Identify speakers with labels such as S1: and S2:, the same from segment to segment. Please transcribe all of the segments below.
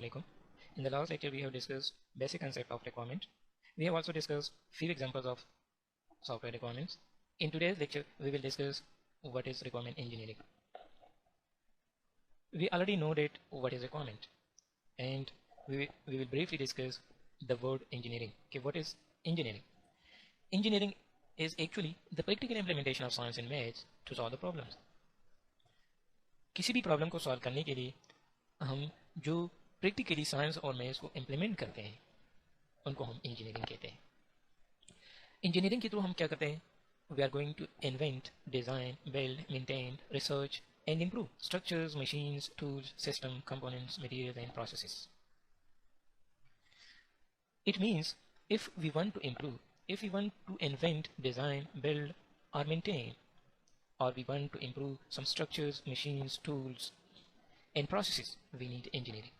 S1: Assalamualaikum. In the last lecture we have discussed basic concept of requirement. We have also discussed few examples of software requirements. In today's lecture we will discuss what is requirement engineering. We already know that what is requirement, and we will briefly discuss the word engineering. Okay, what is engineering? Engineering is actually the practical implementation of science and maths to solve the problems. किसी भी problem को solve करने के लिए हम जो practically science और maths को इम्प्लीमेंट करते हैं उनको हम इंजीनियरिंग कहते हैं. इंजीनियरिंग के थ्रू हम क्या करते हैं? We are going to invent, design, build, maintain, research and improve structures, machines, tools, system, components, materials and processes. It means if we want to improve, if we want to invent, design, build or maintain, or we want to improve some structures, machines, tools and processes, we need engineering.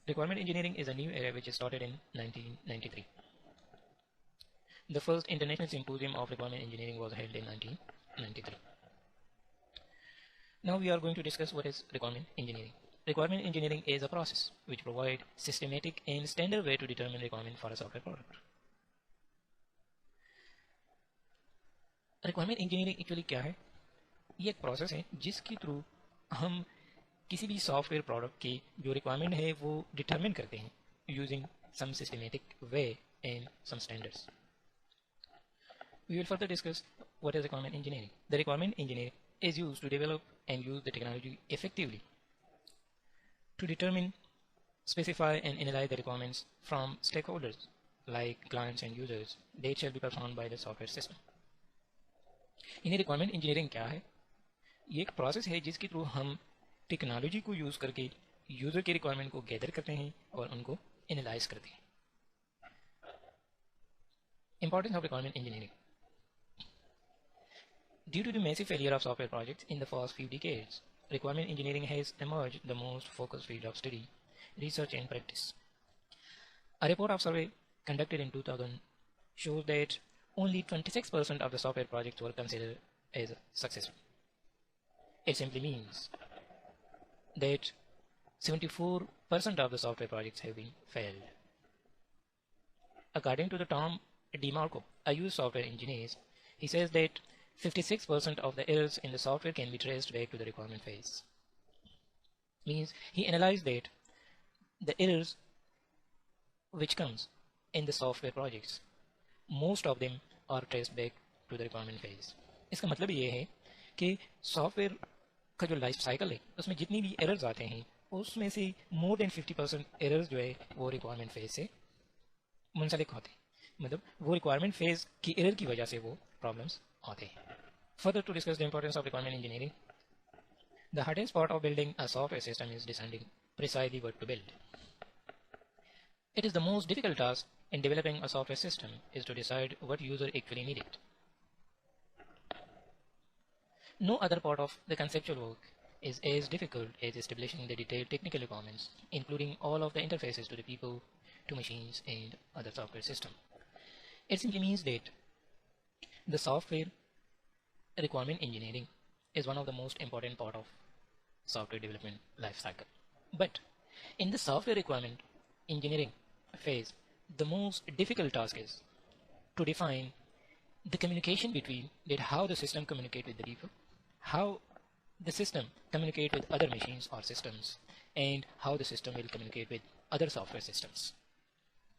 S1: Requirement engineering is a new area which started in 1993. The first International Symposium of Requirement Engineering was held in 1993. Now we are going to discuss what is requirement engineering. Requirement engineering is a process which provides systematic and standard way to determine requirement for a software product. Requirement engineering actually क्या है? ये एक process है जिसके through हम किसी भी software product की जो रिक्वायरमेंट है वो डिटरमिन करते हैं using some systematic way and some standards. We will further discuss what is requirement engineering. The requirement engineering is used to develop and use the technology effectively to determine, specify and analyze the requirements from stakeholders like clients and users that shall be performed by the software system. इन्हें requirement engineering क्या है? ये एक process है जिसके through हम technology को use करके यूज़र की रिक्वायरमेंट को गैदर करते हैं और उनको एनालाइज करते हैं. Importance of requirement engineering. Due to the massive failure of software projects in the first few decades, requirement engineering has emerged the most focused field of study, research and practice. A report of survey conducted in 2000 shows that only 26% of the software projects were considered as successful. It simply means that 74% of the software projects have been failed. According to the Tom DeMarco, a US software engineer, he says that 56% of the errors in the software can be traced back to the requirement phase. Means he analyzed that the errors which comes in the software projects, most of them are traced back to the requirement phase. इसका मतलब ये है कि software का जो life cycle है उसमें जितनी भी एरर्स आते हैं उसमें से मोर देन 50% एरर्स जो है वो रिक्वायरमेंट फेज से मुंसलिक होते हैं. मतलब वो रिक्वायरमेंट फेज की एरर की वजह से वो प्रॉब्लम्स आते हैं. Further, to discuss the importance of requirement engineering, the hardest part of building a software system is deciding precisely what to build. It is the most difficult task in developing a software system is to decide what user actually needed. No other part of the conceptual work is as difficult as establishing the detailed technical requirements, including all of the interfaces to the people, to machines and other software system. It simply means that the software requirement engineering is one of the most important part of software development life cycle. But in the software requirement engineering phase, the most difficult task is to define the communication between that how the system communicate with the people, how the system communicate with other machines or systems, and how the system will communicate with other software systems.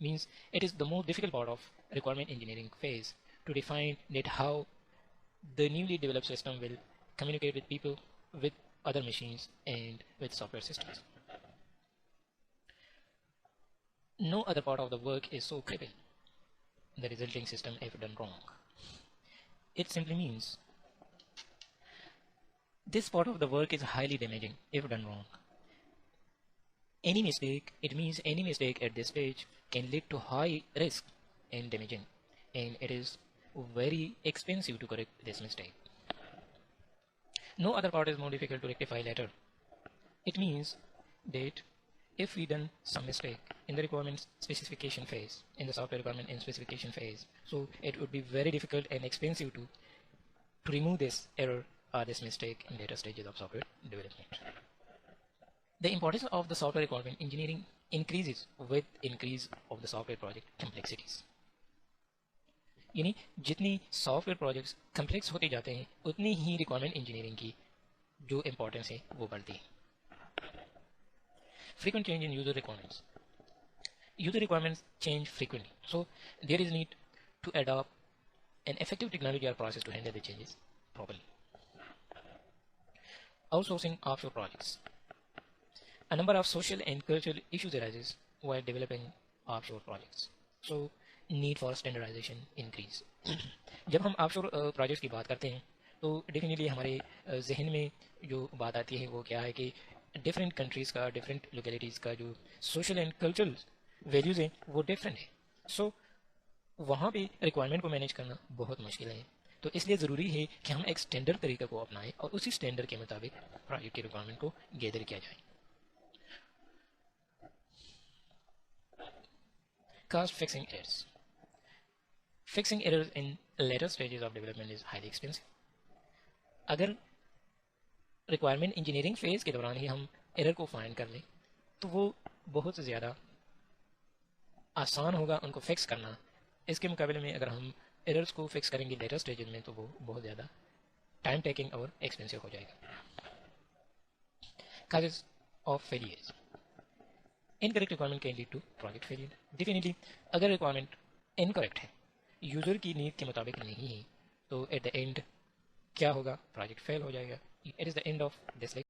S1: Means it is the most difficult part of requirement engineering phase to define that how the newly developed system will communicate with people, with other machines and with software systems. No other part of the work is so critical the resulting system if done wrong. It simply means this part of the work is highly damaging if done wrong. Any mistake, it means any mistake at this stage can lead to high risk and damaging, and it is very expensive to correct this mistake. No other part is more difficult to rectify later. It means that if we done some mistake in the requirement specification phase, in the software requirement and specification phase, so it would be very difficult and expensive to remove this error or this mistake in later stages of software development. The importance of the software requirement engineering increases with increase of the software project complexities. यानी जितनी software projects complex होते जाते हैं उतनी ही requirement engineering की जो importance है वो बढ़ती है. Frequent change in user requirements. User requirements change frequently, so there is need to adopt an effective technology or process to handle the changes properly. Outsourcing offshore projects. A number of social and cultural issues arises while developing offshore projects. So need for standardization increase. जब हम offshore projects की बात करते हैं तो definitely हमारे जहन में जो बात आती है वो क्या है कि डिफरेंट कंट्रीज़ का डिफरेंट लोकेलिटीज़ का जो सोशल एंड कल्चरल वैल्यूज़ हैं वो डिफरेंट है. सो वहाँ पे रिक्वायरमेंट को मैनेज करना बहुत मुश्किल है. तो इसलिए ज़रूरी है कि हम एक स्टैंडर्ड तरीका को अपनाएं और उसी स्टैंडर्ड के मुताबिक प्रोजेक्ट की रिक्वायरमेंट को गैदर किया जाए. Cost fixing errors. Fixing errors in later stages of development is highly expensive. अगर रिक्वायरमेंट इंजीनियरिंग फेज के दौरान ही हम एरर को फाइंड कर लें तो वो बहुत ज़्यादा आसान होगा उनको फिक्स करना. इसके मुकाबले में अगर हम एरर्स को फिक्स करेंगे लेटर स्टेजेस में तो वो बहुत ज़्यादा टाइम टेकिंग और एक्सपेंसिव हो जाएगा. Causes of failures. Incorrect requirement can lead to project failure. Definitely अगर रिक्वायरमेंट इनकरेक्ट है, यूज़र की नीड के मुताबिक नहीं है, तो एट द एंड क्या होगा, प्रोजेक्ट फेल हो जाएगा. It is the end of this